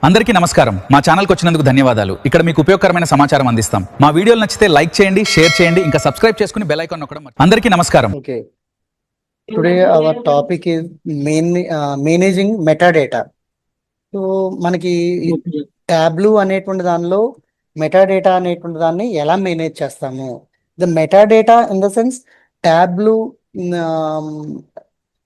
అందరికీ నమస్కారం. మా ఛానల్కి వచ్చినందుకు ధన్యవాదాలు. ఇక్కడ మీకు ఉపయోగకరమైన సమాచారం అందిస్తాం. మా వీడియోలు నచ్చితే లైక్ చేయండి, షేర్ చేయండి, ఇంకా సబ్స్క్రైబ్ చేసుకుని బెల్ ఐకాన్ నొక్కడం. అందరికీ నమస్కారం. Okay. Today our topic is managing metadata. So మనకి టాబ్లూ అనేటువంటి దానిలో మెటాడేటా అనేటువంటి దాన్ని ఎలా మేనేజ్ చేస్తాము? The metadata in the sense Tableau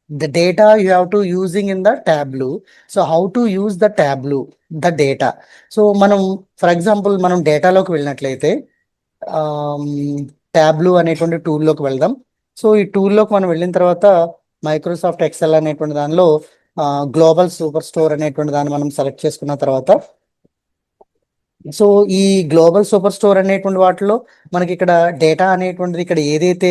the data you have to using in the tableau. So how to use the tableau, the data. So మనం for example మనం డేటాలోకి వెళ్ళినట్లయితే టాబ్లూ అనేటువంటి టూల్లోకి వెళ్దాం. సో ఈ టూల్లోకి మనం వెళ్ళిన తర్వాత మైక్రోసాఫ్ట్ ఎక్సెల్ అనేటువంటి దానిలో గ్లోబల్ సూపర్ స్టోర్ అనేటువంటి దాన్ని మనం సెలెక్ట్ చేసుకున్న తర్వాత సో ఈ గ్లోబల్ సూపర్ స్టోర్ అనేటువంటి వాటిలో మనకి ఇక్కడ డేటా అనేటువంటిది ఇక్కడ ఏదైతే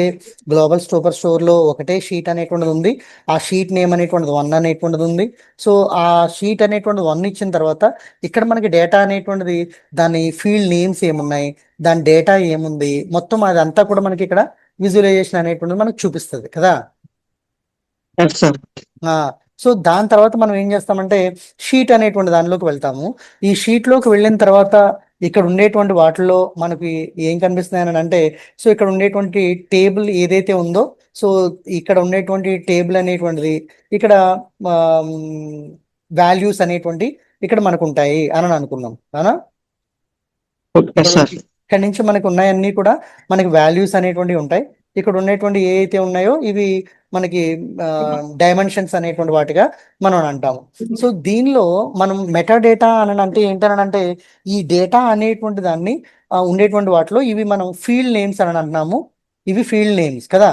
గ్లోబల్ సూపర్ స్టోర్లో ఒకటే షీట్ అనేటువంటిది ఉంది, ఆ షీట్ నేమ్ అనేటువంటిది 1 అనేటువంటిది ఉంది. సో ఆ షీట్ అనేటువంటిది 1 ఇచ్చిన తర్వాత ఇక్కడ మనకి డేటా అనేటువంటిది దాని ఫీల్డ్ నేమ్స్ ఏమున్నాయి, దాని డేటా ఏముంది, మొత్తం అదంతా కూడా మనకి ఇక్కడ విజువలైజేషన్ అనేటువంటిది మనకు చూపిస్తుంది కదా. సో దాని తర్వాత మనం ఏం చేస్తామంటే షీట్ అనేటువంటి దానిలోకి వెళ్తాము. ఈ షీట్లోకి వెళ్ళిన తర్వాత ఇక్కడ ఉండేటువంటి వాటిలో మనకి ఏం కనిపిస్తున్నాయి అని అంటే సో ఇక్కడ ఉండేటువంటి టేబుల్ ఏదైతే ఉందో సో ఇక్కడ ఉండేటువంటి టేబుల్ అనేటువంటిది ఇక్కడ వాల్యూస్ అనేటువంటి ఇక్కడ మనకు ఉంటాయి అని అనుకున్నాం అవునా. ఇక్కడ నుంచి మనకు ఉన్నాయన్నీ కూడా మనకి వాల్యూస్ అనేటువంటివి ఉంటాయి. ఇక్కడ ఉన్నటువంటి ఏ అయితే ఉన్నాయో ఇవి మనకి డైమెన్షన్స్ అనేటువంటి వాటిగా మనం అంటాము. సో దీనిలో మనం మెటాడేటా అని అంటే ఏంటనంటే ఈ డేటా అనేటువంటి దాన్ని ఉండేటువంటి వాటిలో ఇవి మనం ఫీల్డ్ నేమ్స్ అని అంటున్నాము. ఇవి ఫీల్డ్ నేమ్స్ కదా,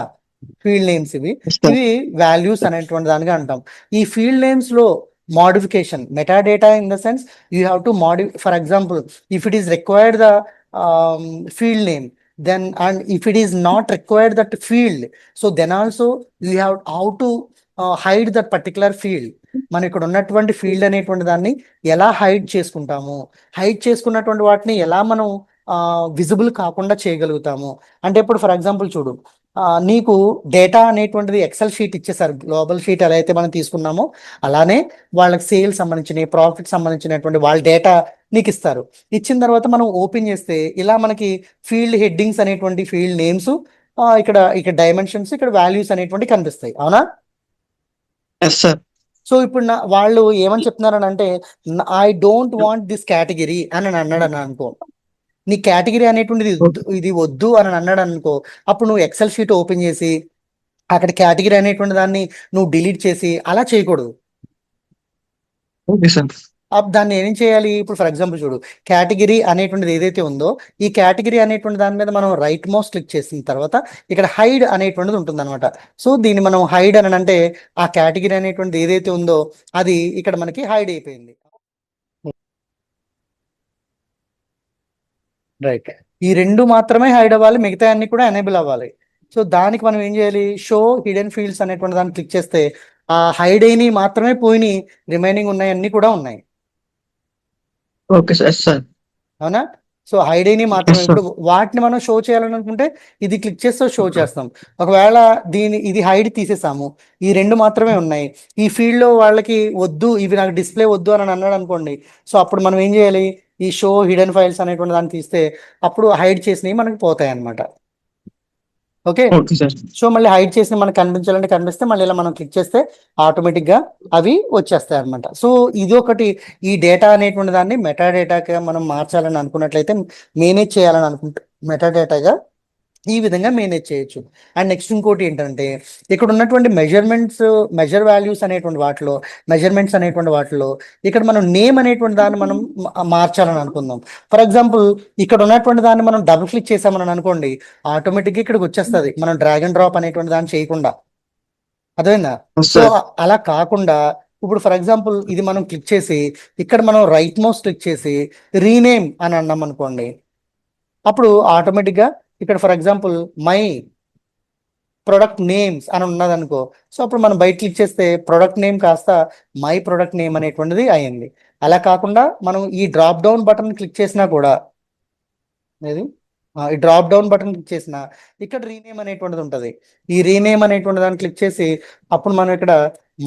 ఫీల్డ్ నేమ్స్ ఇవి వాల్యూస్ అనేటువంటి దానిగా అంటాం. ఈ ఫీల్డ్ నేమ్స్ లో modification metadata in the sense you have to modify. For example, if it is required the field name, then and if it is not required that field, so then also you have how to hide that particular field. మనం ఇక్కడ ఉన్నటువంటి field అనేటువంటి దాన్ని ఎలా hide చేసుకుంటాము, hide చేసుకున్నటువంటి వాటిని ఎలా మనం విజిబుల్ కాకుండా చేయగలుగుతాము అంటే ఇప్పుడు ఫర్ ఎగ్జాంపుల్ చూడు, నీకు డేటా అనేటువంటిది ఎక్సెల్ షీట్ ఇచ్చేసారు. గ్లోబల్ షీట్ ఎలా అయితే మనం తీసుకున్నామో అలానే వాళ్ళకి సేల్ సంబంధించిన ప్రాఫిట్ సంబంధించినటువంటి వాళ్ళ డేటా నీకు ఇస్తారు. ఇచ్చిన తర్వాత మనం ఓపెన్ చేస్తే ఇలా మనకి ఫీల్డ్ హెడ్డింగ్స్ అనేటువంటి ఫీల్డ్ నేమ్స్ ఇక్కడ డైమెన్షన్స్ ఇక్కడ వాల్యూస్ అనేటువంటి కనిపిస్తాయి అవునా. సో ఇప్పుడు వాళ్ళు ఏమని చెప్తున్నారని అంటే I don't want this category అని అన్నాడు అని అనుకో, నీ కేటగిరీ అనేటువంటిది ఇది వద్దు అని అన్నాడు అనుకో, అప్పుడు నువ్వు ఎక్సెల్ షీట్ ఓపెన్ చేసి అక్కడ కేటగిరీ అనేటువంటి దాన్ని నువ్వు డిలీట్ చేసి అలా చేయకూడదు. దాన్ని ఏం చేయాలి, ఇప్పుడు ఫర్ ఎగ్జాంపుల్ చూడు కేటగిరీ అనేటువంటిది ఏదైతే ఉందో ఈ కేటగిరీ అనేటువంటి దాని మీద మనం రైట్ మౌస్ క్లిక్ చేసిన తర్వాత ఇక్కడ హైడ్ అనేటువంటిది ఉంటుంది అనమాట. సో దీన్ని మనం హైడ్ అని అంటే ఆ కేటగిరీ అనేటువంటిది ఏదైతే ఉందో అది ఇక్కడ మనకి హైడ్ అయిపోయింది. రైట్, ఈ రెండు మాత్రమే హైడ్ అవ్వాలి, మిగతా అన్ని కూడా ఎనేబుల్ అవ్వాలి. సో దానికి మనం ఏం చేయాలి, షో హిడెన్ ఫీల్డ్స్ అనేటువంటి దాన్ని క్లిక్ చేస్తే ఆ హైడ్ అయినవి మాత్రమే పోయినాయి, రిమైనింగ్ ఉన్నాయి అన్ని కూడా ఉన్నాయి. ఓకే సార్ అవునా. సో హైడ్ అయినవి మాత్రమే, ఇప్పుడు వాటిని మనం షో చేయాలని అనుకుంటే ఇది క్లిక్ చేస్తే షో చేస్తాం. ఒకవేళ ఇది హైడ్ తీసేసాము, ఈ రెండు మాత్రమే ఉన్నాయి, ఈ ఫీల్డ్ లో వాళ్ళకి వద్దు ఇవి నాకు డిస్ప్లే వద్దు అని అన్నాడు అనుకోండి, సో అప్పుడు మనం ఏం చేయాలి, ఈ షో హిడెన్ ఫైల్స్ అనేటువంటి దాన్ని తీస్తే అప్పుడు హైడ్ చేసినవి మనకి పోతాయి అన్నమాట. ఓకే, సో మళ్ళీ హైడ్ చేసిన మనకు కనిపించాలంటే కనిపిస్తే మళ్ళీ ఇలా మనం క్లిక్ చేస్తే ఆటోమేటిక్ గా అవి వచ్చేస్తాయి అనమాట. సో ఇది ఒకటి, ఈ డేటా అనేటువంటి దాన్ని మెటాడేటాగా మనం మార్చాలని అనుకున్నట్లయితే మేనేజ్ చేయాలని అనుకుంటే మెటాడేటాగా ఈ విధంగా మేనేజ్ చేయొచ్చు. అండ్ నెక్స్ట్ ఇంకోటి ఏంటంటే ఇక్కడ ఉన్నటువంటి మెజర్ వాల్యూస్ అనేటువంటి వాటిలో ఇక్కడ మనం నేమ్ అనేటువంటి దాన్ని మనం మార్చాలని అనుకుందాం. ఫర్ ఎగ్జాంపుల్ ఇక్కడ ఉన్నటువంటి దాన్ని మనం డబుల్ క్లిక్ చేసామని అనుకోండి, ఆటోమేటిక్గా ఇక్కడికి వచ్చేస్తుంది మనం డ్రాగ్ అండ్ డ్రాప్ అనేటువంటి దాన్ని చేయకుండా. అర్థమైందా? సో అలా కాకుండా ఇప్పుడు ఫర్ ఎగ్జాంపుల్ ఇది మనం క్లిక్ చేసి ఇక్కడ మనం రైట్ మౌస్ క్లిక్ చేసి రీనేమ్ అని అన్నాం అనుకోండి, అప్పుడు ఆటోమేటిక్గా ఇక్కడ for example my product names అని ఉన్నది అనుకో, సో అప్పుడు మనం బయట క్లిక్ చేస్తే ప్రొడక్ట్ నేమ్ కాస్త మై ప్రొడక్ట్ నేమ్ అనేటువంటిది అయ్యింది. అలా కాకుండా మనం ఈ డ్రాప్ డౌన్ బటన్ క్లిక్ చేసినా కూడా ఈ డ్రాప్ డౌన్ బటన్ క్లిక్ చేసిన ఇక్కడ రీనేమ్ అనేటువంటిది ఉంటుంది, ఈ రీనేమ్ అనేటువంటి దాన్ని క్లిక్ చేసి అప్పుడు మనం ఇక్కడ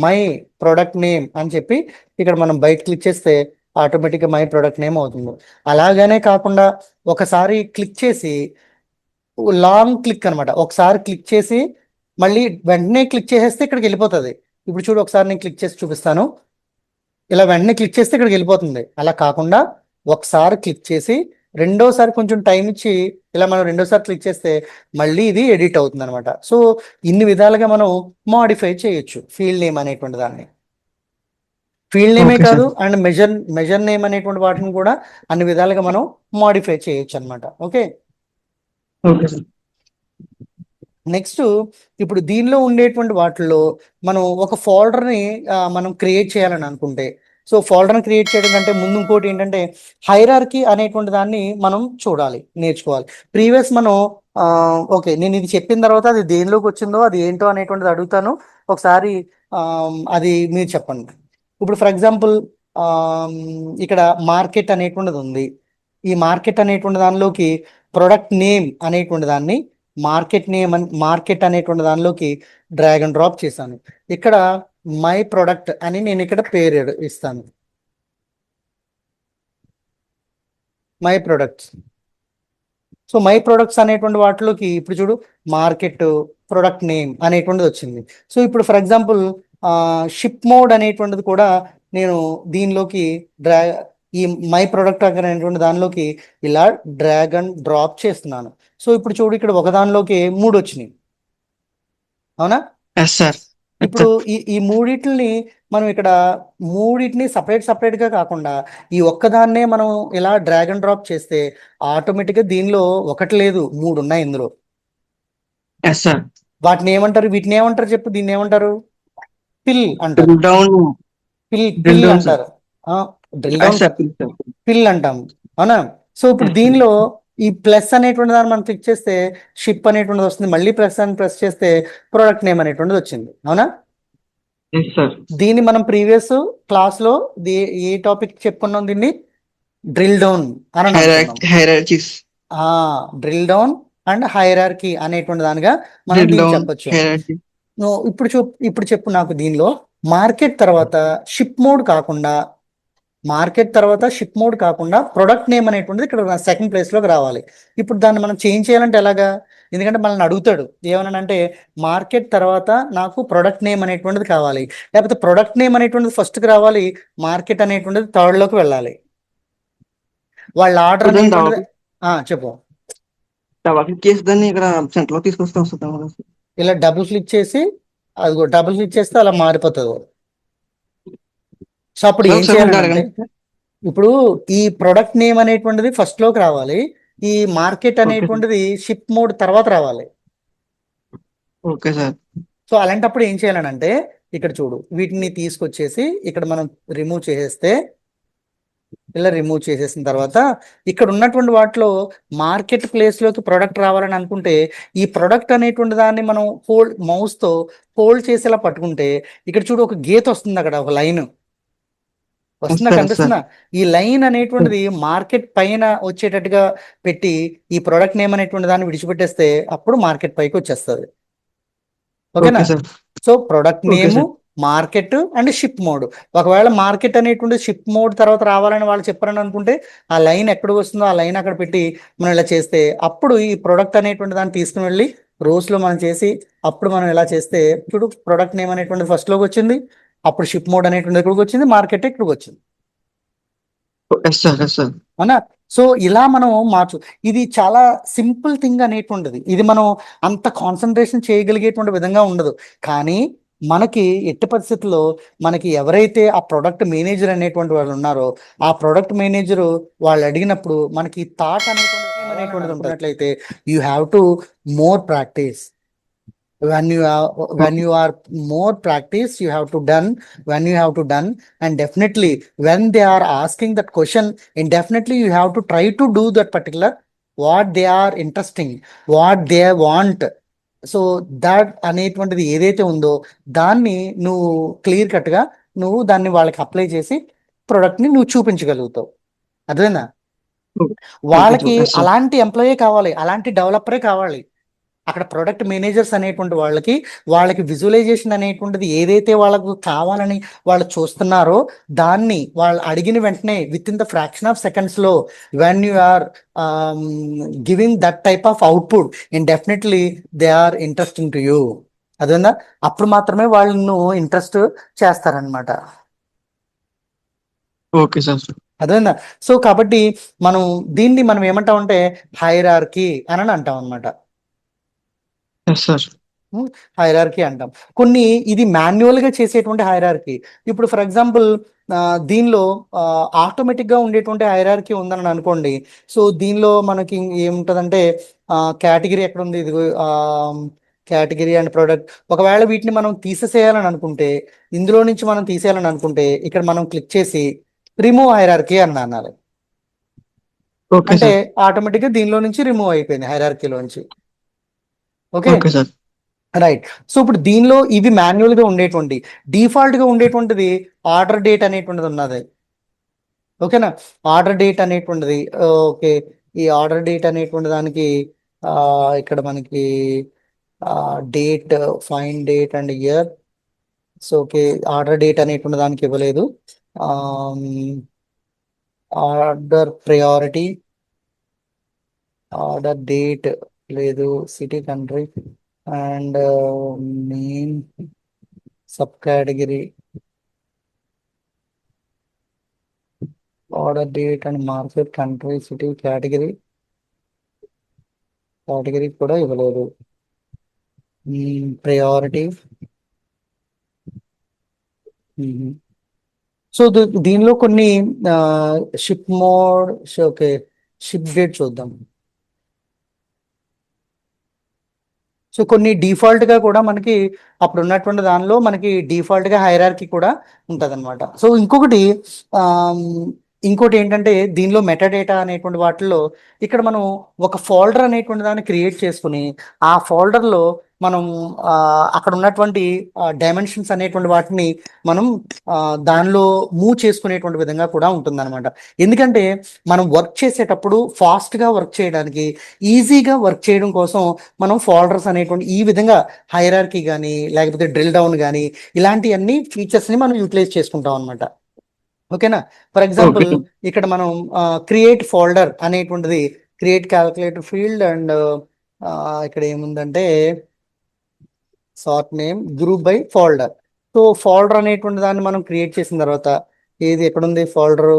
మై ప్రొడక్ట్ నేమ్ అని చెప్పి ఇక్కడ మనం బయట క్లిక్ చేస్తే ఆటోమేటిక్గా మై ప్రొడక్ట్ నేమ్ అవుతుంది. అలాగనే కాకుండా ఒకసారి క్లిక్ చేసి లాంగ్ క్లిక్ అనమాట, ఒకసారి క్లిక్ చేసి మళ్ళీ వెంటనే క్లిక్ చేసేస్తే ఇక్కడికి వెళ్ళిపోతుంది. ఇప్పుడు చూడు, ఒకసారి నేను క్లిక్ చేసి చూపిస్తాను. ఇలా వెంటనే క్లిక్ చేస్తే ఇక్కడికి వెళ్ళిపోతుంది. అలా కాకుండా ఒకసారి క్లిక్ చేసి రెండోసారి కొంచెం టైం ఇచ్చి ఇలా మనం రెండోసారి క్లిక్ చేస్తే మళ్ళీ ఇది ఎడిట్ అవుతుంది అనమాట. సో ఇన్ని విధాలుగా మనం మాడిఫై చేయొచ్చు ఫీల్డ్ నేమ్ అనేటువంటి దాన్ని. ఫీల్డ్ నేమే Okay, కాదు sir. అండ్ మెజర్ నేమ్ అనేటువంటి వాటిని కూడా అన్ని విధాలుగా మనం మాడిఫై చేయొచ్చు అనమాట. Okay, okay sir. నెక్స్ట్ ఇప్పుడు దీనిలో ఉండేటువంటి వాటిల్లో మనం ఒక ఫోల్డర్ని మనం క్రియేట్ చేయాలని అనుకుంటే, సో ఫోల్డర్ని క్రియేట్ చేయడం కంటే ముందు ఇంకోటి ఏంటంటే హైరార్కీ అనేటువంటి దాన్ని మనం చూడాలి, నేర్చుకోవాలి. ప్రీవియస్ మనం ఓకే, నేను ఇది చెప్పిన తర్వాత అది దేనిలోకి వచ్చిందో అది ఏంటో అనేటువంటిది అడుగుతాను, ఒకసారి అది మీరు చెప్పండి. ఇప్పుడు ఫర్ ఎగ్జాంపుల్ ఇక్కడ మార్కెట్ అనేటువంటిది ఉంది. ఈ మార్కెట్ అనేటువంటి దానిలోకి ప్రొడక్ట్ నేమ్ అనేటువంటి దాన్ని మార్కెట్ అనేటువంటి దానిలోకి డ్రాగ్ అండ్ డ్రాప్ చేశాను. ఇక్కడ మై ప్రొడక్ట్ అని నేను ఇక్కడ పేరు ఇస్తాను, my products. So my products అనేటువంటి వాటిలోకి ఇప్పుడు చూడు మార్కెట్ ప్రొడక్ట్ నేమ్ అనేటువంటిది వచ్చింది. సో ఇప్పుడు ఫర్ ఎగ్జాంపుల్ షిప్ మోడ్ అనేటువంటిది కూడా నేను దీనిలోకి ఈ మై ప్రొడక్ట్ అనేటువంటి దానిలోకి ఇలా డ్రాగ్ అండ్ డ్రాప్ చేస్తున్నాను. సో ఇప్పుడు చూడు, ఇక్కడ ఒక దానిలోకి 3 వచ్చినాయి, అవునా? Yes sir. ఇప్పుడు ఈ మూడిటిని మనం ఇక్కడ మూడిటిని సపరేట్ గా కాకుండా ఈ ఒక్కదాన్నే మనం ఇలా డ్రాగ్ అండ్ డ్రాప్ చేస్తే ఆటోమేటిక్గా దీనిలో ఒకటి లేదు 3 ఉన్నాయి ఇందులో. Yes sir. వీటిని ఏమంటారు చెప్పు, దీన్ని ఏమంటారు? పిల్ అంటారు, డ్రిల్ డౌన్. పిల్ అంటారు, డ్రిల్ డౌన్ పిల్ అంటాం, అవునా? సో ఇప్పుడు దీనిలో ఈ ప్లస్ అనేటువంటి దాన్ని మనం క్లిక్ చేస్తే షిప్ అనేటువంటిది వస్తుంది, మళ్ళీ ప్రెస్ చేస్తే ప్రొడక్ట్ నేమ్ అనేటువంటిది వచ్చింది, అవునా? దీన్ని మనం ప్రీవియస్ క్లాస్ లో ఏ టాపిక్ చెప్పుకున్నాం, దీన్ని డ్రిల్ డౌన్ అని hierarchies. Drill down and hierarchy అనేటువంటి దానిగా మనం దీన్ని చెప్పొచ్చు. ఇప్పుడు చెప్పు నాకు, దీనిలో మార్కెట్ తర్వాత షిప్ మోడ్ కాకుండా ప్రొడక్ట్ నేమ్ అనేటువంటిది ఇక్కడ సెకండ్ ప్లేస్ లోకి రావాలి. ఇప్పుడు దాన్ని మనం చేంజ్ చేయాలంటే ఎలాగా? ఎందుకంటే మనల్ని అడుగుతాడు ఏమనంటే మార్కెట్ తర్వాత నాకు ప్రొడక్ట్ నేమ్ అనేటువంటిది కావాలి, లేకపోతే ప్రొడక్ట్ నేమ్ అనేటువంటిది ఫస్ట్కి రావాలి, మార్కెట్ అనేటువంటిది థర్డ్ లోకి వెళ్ళాలి. వాళ్ళ ఆర్డర్ అనేటువంటిది చెప్పు. డబుల్ క్లిక్ చేసి దాన్ని ఇక్కడ సెంటర్ లో తీసుకొస్తే వస్తుంది. ఇలా డబుల్ క్లిక్ చేసి డబుల్ క్లిక్ చేస్తే అలా మారిపోతుంది. సో అప్పుడు ఏం చేయాలంటే ఇప్పుడు ఈ ప్రొడక్ట్ నేమ్ అనేటువంటిది ఫస్ట్ లోకి రావాలి, ఈ మార్కెట్ అనేటువంటిది షిప్ మోడ్ తర్వాత రావాలి. Okay sir. సో అలాంటప్పుడు ఏం చేయాలనంటే ఇక్కడ చూడు, వీటిని తీసుకొచ్చేసి ఇక్కడ మనం రిమూవ్ చేసేస్తే, ఇలా రిమూవ్ చేసేసిన తర్వాత ఇక్కడ ఉన్నటువంటి వాటిలో మార్కెట్ ప్లేస్ లోకి ప్రొడక్ట్ రావాలని అనుకుంటే ఈ ప్రొడక్ట్ అనేటువంటి దాన్ని మనం మౌస్ తో హోల్డ్ చేసేలా పట్టుకుంటే ఇక్కడ చూడు ఒక గీత వస్తుంది, అక్కడ ఒక లైన్ వస్తుందా, కనిపిస్తుందా? ఈ లైన్ అనేటువంటిది మార్కెట్ పైన వచ్చేటట్టుగా పెట్టి ఈ ప్రొడక్ట్ నేమ్ అనేటువంటి దాన్ని విడిచిపెట్టేస్తే అప్పుడు మార్కెట్ పైకి వచ్చేస్తుంది. ఓకేనా? So product name, market and ship mode. ఒకవేళ మార్కెట్ అనేటువంటి షిప్ మోడ్ తర్వాత రావాలని వాళ్ళు చెప్పారని అనుకుంటే ఆ లైన్ ఎక్కడ వస్తుందో ఆ లైన్ అక్కడ పెట్టి మనం ఇలా చేస్తే అప్పుడు ఈ ప్రొడక్ట్ అనేటువంటి దాన్ని తీసుకుని వెళ్ళి రోస్ లో మనం చేసి అప్పుడు మనం ఇలా చేస్తే ఇప్పుడు ప్రొడక్ట్ నేమ్ అనేటువంటి ఫస్ట్ లోకి వచ్చింది, అప్పుడు షిప్ మోడ్ అనేటువంటి ఇక్కడికి వచ్చింది, మార్కెట్ ఇక్కడికి వచ్చింది, అవునా? సో ఇలా మనం ఇది చాలా సింపుల్ థింగ్ అనేటువంటిది, ఇది మనం అంత కాన్సన్ట్రేషన్ చేయగలిగేటువంటి విధంగా ఉండదు. కానీ మనకి ఎట్టి పరిస్థితుల్లో మనకి ఎవరైతే ఆ ప్రొడక్ట్ మేనేజర్ అనేటువంటి వాళ్ళు ఉన్నారో ఆ ప్రొడక్ట్ మేనేజర్ వాళ్ళు అడిగినప్పుడు మనకి థాట్ అనేటువంటిది ఉంటున్నట్లయితే you have to more practice. when you are more practice you have to done and definitely when they are asking that question and definitely you have to try to do that particular what they are interesting, what they want. So that అనేటువంటిది ఏదైతే ఉందో దాన్ని నువ్వు clear cut గా నువ్వు దాన్ని వాళ్ళకి apply చేసి ప్రొడక్ట్ ని నువ్వు చూపించగలుగుతావు. అర్థమైందా? వాళ్ళకి అలాంటి ఎంప్లాయీ కావాలి, అలాంటి డెవలపరే కావాలి. అక్కడ ప్రొడక్ట్ మేనేజర్స్ అనేటువంటి వాళ్ళకి విజువలైజేషన్ అనేటువంటిది ఏదైతే వాళ్ళకు కావాలని వాళ్ళు చూస్తున్నారో దాన్ని వాళ్ళు అడిగిన వెంటనే within the fraction of seconds లో when you are giving that type of output and definitely they are interesting to you. అదేందా, అప్పుడు మాత్రమే వాళ్ళను ఇంట్రెస్ట్ చేస్తారనమాట. Okay sir. అదేందా. సో కాబట్టి దీన్ని మనం ఏమంటామంటే హైరార్కీ అని అంటాం అనమాట. Yes sir. హైరార్కీ అంటాం. ఇది మాన్యువల్ గా చేసేటువంటి హైరార్కీ. ఇప్పుడు ఫర్ ఎగ్జాంపుల్ దీనిలో ఆటోమేటిక్ గా ఉండేటువంటి హైరార్కీ ఉందని అనుకోండి. సో దీనిలో మనకి ఏముంటదంటే కేటగిరీ ఎక్కడ ఉంది, ఇది కేటగిరీ అండ్ ప్రొడక్ట్. ఒకవేళ వీటిని మనం తీసేసేయాలని అనుకుంటే, ఇందులో నుంచి మనం తీసేయాలని అనుకుంటే ఇక్కడ మనం క్లిక్ చేసి రిమూవ్ హైరార్కీ అని అనాలి. ఓకే అంటే సార్. ఆటోమేటిక్ గా దీనిలో నుంచి రిమూవ్ అయిపోయింది హైరార్కీలోంచి. Okay, okay sir. Right. So ఇప్పుడు దీనిలో ఇవి మాన్యువల్ గా ఉండేటువంటి, డిఫాల్ట్ గా ఉండేటువంటిది ఆర్డర్ డేట్ అనేటువంటిది ఉన్నది. ఓకేనా, ఆర్డర్ డేట్ అనేటువంటిది. ఓకే, ఈ ఆర్డర్ డేట్ అనేటువంటి దానికి ఇక్కడ మనకి date, fine date and year. So okay, order date అనేటువంటి దానికి ఇవ్వలేదు. ఆర్డర్ ప్రయారిటీ, ఆర్డర్ డేట్ లేదు, city, country and name, sub category, order date and market, country, city, category కూడా ఇవ్వలేదు. ప్రయారిటీ. సో దీనిలో కొన్ని ship mode, okay, ship date చూద్దాం. So కొన్ని డిఫాల్ట్ గా కూడా మనకి అప్పుడు ఉన్నటువంటి దానిలో మనకి డిఫాల్ట్ గా హైరార్కీ కూడా ఉంటుంది అనమాట. సో ఇంకోటి ఏంటంటే దీనిలో మెటాడేటా అనేటువంటి వాటిల్లో ఇక్కడ మనం ఒక ఫోల్డర్ అనేటువంటి దాన్ని క్రియేట్ చేసుకుని ఆ ఫోల్డర్లో మనం అక్కడ ఉన్నటువంటి డైమెన్షన్స్ అనేటువంటి వాటిని మనం దానిలో మూవ్ చేసుకునేటువంటి విధంగా కూడా ఉంటుందన్నమాట. ఎందుకంటే మనం వర్క్ చేసేటప్పుడు ఫాస్ట్గా వర్క్ చేయడానికి, ఈజీగా వర్క్ చేయడం కోసం మనం ఫోల్డర్స్ అనేటువంటి ఈ విధంగా హైరార్కీ కానీ లేకపోతే డ్రిల్ డౌన్ కానీ ఇలాంటి ఫీచర్స్ని మనం యూటిలైజ్ చేసుకుంటాం అనమాట. ఓకేనా, ఫర్ ఎగ్జాంపుల్ ఇక్కడ మనం క్రియేట్ ఫోల్డర్ అనేటువంటిది, క్రియేట్ క్యాల్కులేటర్ ఫీల్డ్ అండ్ ఇక్కడ ఏముందంటే sort name, group by folder. So folder అనేటువంటి దాన్ని మనం క్రియేట్ చేసిన తర్వాత ఏది ఎక్కడుంది folder,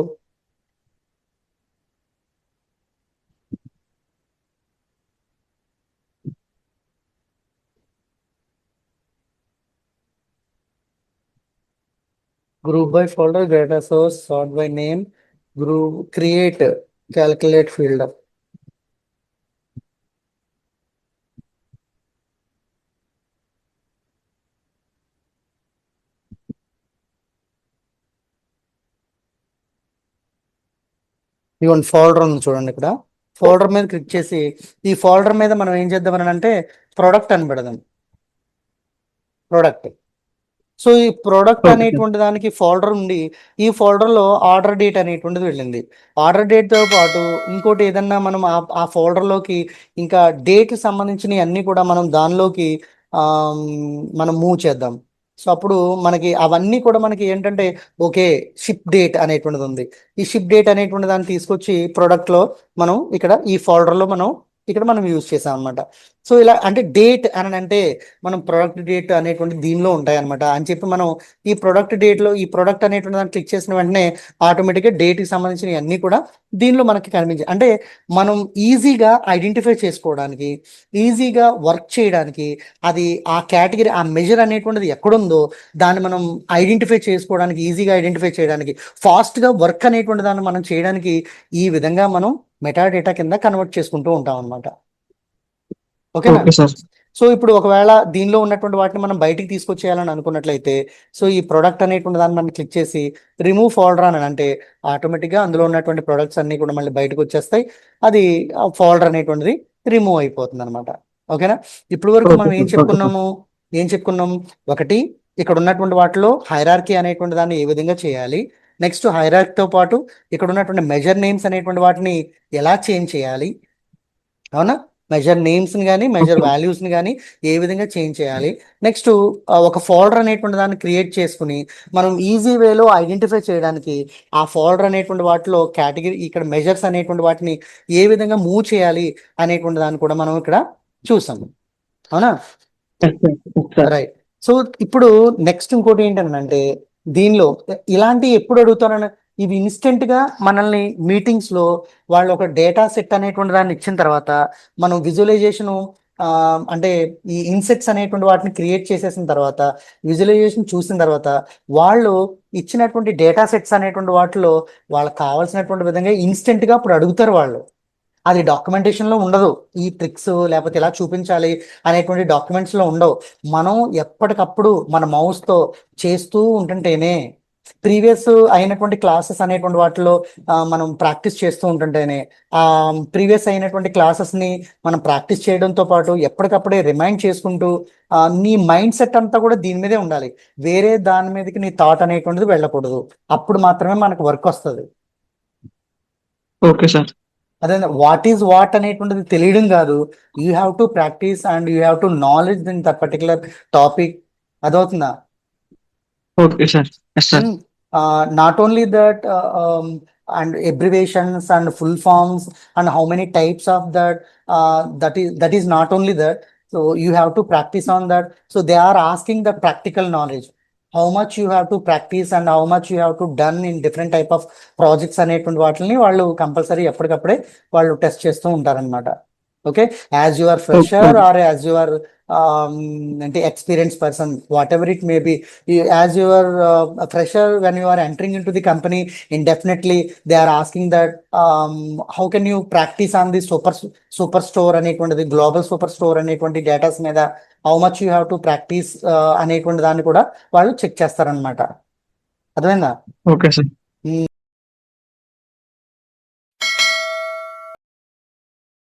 group by folder, data source, sort by name, group, create calculate field. ఇవన్నీ ఫోల్డర్ ఉంది చూడండి. ఇక్కడ ఫోల్డర్ మీద క్లిక్ చేసి ఈ ఫోల్డర్ మీద మనం ఏం చేద్దామని అంటే ప్రొడక్ట్ అని పెడదాం, ప్రొడక్ట్. సో ఈ ప్రొడక్ట్ అనేటువంటి దానికి ఫోల్డర్ ఉంది. ఈ ఫోల్డర్లో ఆర్డర్ డేట్ అనేటువంటిది వెళ్ళింది. ఆర్డర్ డేట్తో పాటు ఇంకోటి ఏదన్నా మనం ఆ ఫోల్డర్లోకి ఇంకా డేట్ సంబంధించినవి అన్నీ కూడా మనం దానిలోకి మనం మూవ్ చేద్దాం. సో అప్పుడు మనకి అవన్నీ కూడా మనకి ఏంటంటే ఓకే, షిప్ డేట్ అనేటువంటిది ఉంది. ఈ షిప్ డేట్ అనేటువంటి దాన్ని తీసుకొచ్చి ప్రొడక్ట్లో మనం ఇక్కడ ఈ ఫోల్డర్లో మనం యూజ్ చేసాం అనమాట. సో ఇలా అంటే డేట్ అని అంటే మనం ప్రొడక్ట్ డేట్ అనేటువంటి దీనిలో ఉంటాయి అనమాట అని చెప్పి మనం ఈ ప్రొడక్ట్ డేట్లో ఈ ప్రొడక్ట్ అనేటువంటి దాన్ని క్లిక్ చేసిన వెంటనే ఆటోమేటిక్గా డేట్కి సంబంధించిన అన్నీ కూడా దీనిలో మనకి కనిపించాయి. అంటే మనం ఈజీగా ఐడెంటిఫై చేసుకోవడానికి, ఈజీగా వర్క్ చేయడానికి, అది ఆ కేటగిరీ ఆ మెజర్ అనేటువంటిది ఎక్కడుందో దాన్ని మనం ఐడెంటిఫై చేసుకోవడానికి, ఈజీగా ఐడెంటిఫై చేయడానికి, ఫాస్ట్గా వర్క్ అనేటువంటి దాన్ని మనం చేయడానికి ఈ విధంగా మనం మెటాడేటా కింద కన్వర్ట్ చేసుకుంటూ ఉంటాం అనమాట. ఓకేనా. సో ఇప్పుడు ఒకవేళ దీనిలో ఉన్నటువంటి వాటిని మనం బయటికి తీసుకొచ్చేయాలని అనుకున్నట్లయితే సో ఈ ప్రొడక్ట్ అనేటువంటి దాన్ని మనం క్లిక్ చేసి రిమూవ్ ఫోల్డర్ అని అంటే ఆటోమేటిక్గా అందులో ఉన్నటువంటి ప్రొడక్ట్స్ అన్ని కూడా మళ్ళీ బయటకు వచ్చేస్తాయి. అది ఫోల్డర్ అనేటువంటిది రిమూవ్ అయిపోతుంది అనమాట. ఓకేనా. ఇప్పుడు వరకు మనం ఏం చెప్పుకున్నాము, ఒకటి ఇక్కడ ఉన్నటువంటి వాటిలో హైరార్కీ అనేటువంటి దాన్ని ఏ విధంగా చేయాలి, నెక్స్ట్ హైరార్కీతో పాటు ఇక్కడ ఉన్నటువంటి మెజర్ నేమ్స్ అనేటువంటి వాటిని ఎలా చేంజ్ చేయాలి, అవునా. మెజర్ నేమ్స్ని కానీ మెజర్ వాల్యూస్ని కానీ ఏ విధంగా చేంజ్ చేయాలి. నెక్స్ట్ ఒక ఫోల్డర్ అనేటువంటి దాన్ని క్రియేట్ చేసుకుని మనం ఈజీ వేలో ఐడెంటిఫై చేయడానికి ఆ ఫోల్డర్ అనేటువంటి వాటిలో కేటగిరీ ఇక్కడ మెజర్స్ అనేటువంటి వాటిని ఏ విధంగా మూవ్ చేయాలి అనేటువంటి దాన్ని కూడా మనం ఇక్కడ చూసాము. అవునా? రైట్. సో ఇప్పుడు నెక్స్ట్ ఇంకోటి ఏంటంటే దీనిలో ఇలాంటి ఎప్పుడు అడుగుతారని ఇవి ఇన్స్టెంట్ గా మనల్ని మీటింగ్స్ లో వాళ్ళు ఒక డేటా సెట్ అనేటువంటి దాన్ని ఇచ్చిన తర్వాత మనం విజువలైజేషన్ అంటే ఈ ఇన్సెట్స్ అనేటువంటి వాటిని క్రియేట్ చేసేసిన తర్వాత విజువలైజేషన్ చూసిన తర్వాత వాళ్ళు ఇచ్చినటువంటి డేటా సెట్స్ అనేటువంటి వాటిలో వాళ్ళకి కావాల్సినటువంటి విధంగా ఇన్స్టెంట్ గా ఇప్పుడు అడుగుతారు వాళ్ళు. అది డాక్యుమెంటేషన్ లో ఉండదు. ఈ ట్రిక్స్ లేకపోతే ఇలా చూపించాలి అనేటువంటి డాక్యుమెంట్స్ లో ఉండవు. మనం ఎప్పటికప్పుడు మన మౌస్ తో చేస్తూ ఉంటుంటేనే ప్రీవియస్ అయినటువంటి క్లాసెస్ అనేటువంటి వాటిలో మనం ప్రాక్టీస్ చేస్తూ ఉంటుంటేనే ఆ ప్రీవియస్ అయినటువంటి క్లాసెస్ ని మనం ప్రాక్టీస్ చేయడంతో పాటు ఎప్పటికప్పుడే రిమైండ్ చేసుకుంటూ నీ మైండ్ సెట్ అంతా కూడా దీని మీదే ఉండాలి. వేరే దాని మీదకి నీ థాట్ అనేటువంటిది వెళ్ళకూడదు. అప్పుడు మాత్రమే మనకు వర్క్ వస్తుంది. Okay sir. అదే వాట్ ఈజ్ వాట్ అనేటువంటిది తెలియడం కాదు. You have to practice and you have to knowledge in that particular topic. అదవుతుందా? Okay sir. Yes sir. Not only that, and abbreviations and full forms and how many types of that, that is not only that. So you have to practice on that. So they are asking the practical knowledge. How much you have to practice and how much you have to done in different type of projects అనేటువంటి వాటిని వాళ్ళు compulsory ఎప్పటికప్పుడే వాళ్ళు test చేస్తూ ఉంటారన్నమాట. Okay, as your fresher or as your అంటే experience person, whatever it may be, as your fresher when you are entering into the company, indefinitely they are asking that how can you practice on the super store అనేటువంటిది, global super store అనేటువంటి datas మీద how much you have to practice అనేటువంటి దాన్ని కూడా వాళ్ళు check చేస్తారనమాట. అర్థమైందా? Okay sir.